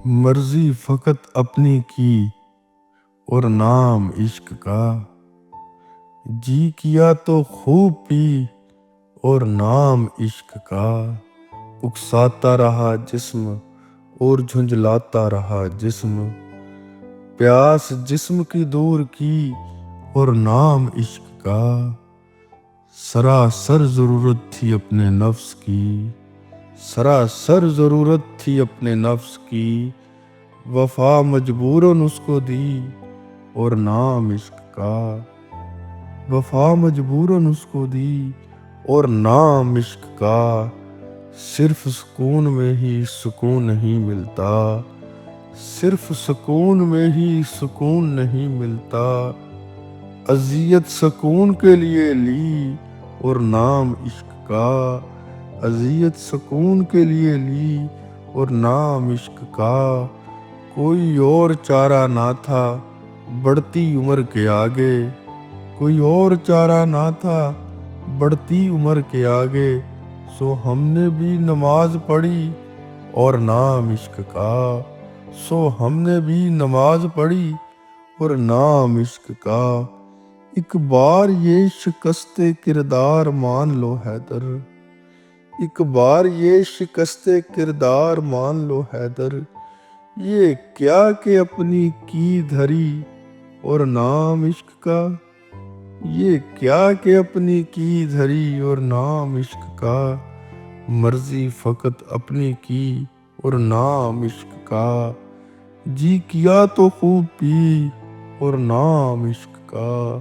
مرضی فقط اپنی کی اور نام عشق کا، جی کیا تو خوب پی اور نام عشق کا، اکساتا رہا جسم اور جھنجھلاتا رہا جسم، پیاس جسم کی دور کی اور نام عشق کا، سراسر ضرورت تھی اپنے نفس کی، سراسر ضرورت تھی اپنے نفس کی، وفا مجبوراً اس کو دی اور نام عشق کا، وفا مجبوراً اس کو دی اور نام عشق کا، صرف سکون میں ہی سکون نہیں ملتا، صرف سکون میں ہی سکون نہیں ملتا، اذیت سکون کے لیے لی اور نام عشق کا، اذیت سکون کے لیے لی اور نام عشق کا، کوئی اور چارہ نہ تھا بڑھتی عمر کے آگے، کوئی اور چارہ نہ تھا بڑھتی عمر کے آگے، سو ہم نے بھی نماز پڑھی اور نام عشق کا، سو ہم نے بھی نماز پڑھی اور نام عشق کا، ایک بار یہ شکست کردار مان لو حیدر، ایک بار یہ شکست کردار مان لو حیدر، یہ کیا کہ اپنی کی دھری اور نام عشق کا، یہ کیا کہ اپنی کی دھری اور نام عشق کا، مرضی فقط اپنی کی اور نام عشق کا، جی کیا تو خوب پی اور نام عشق کا۔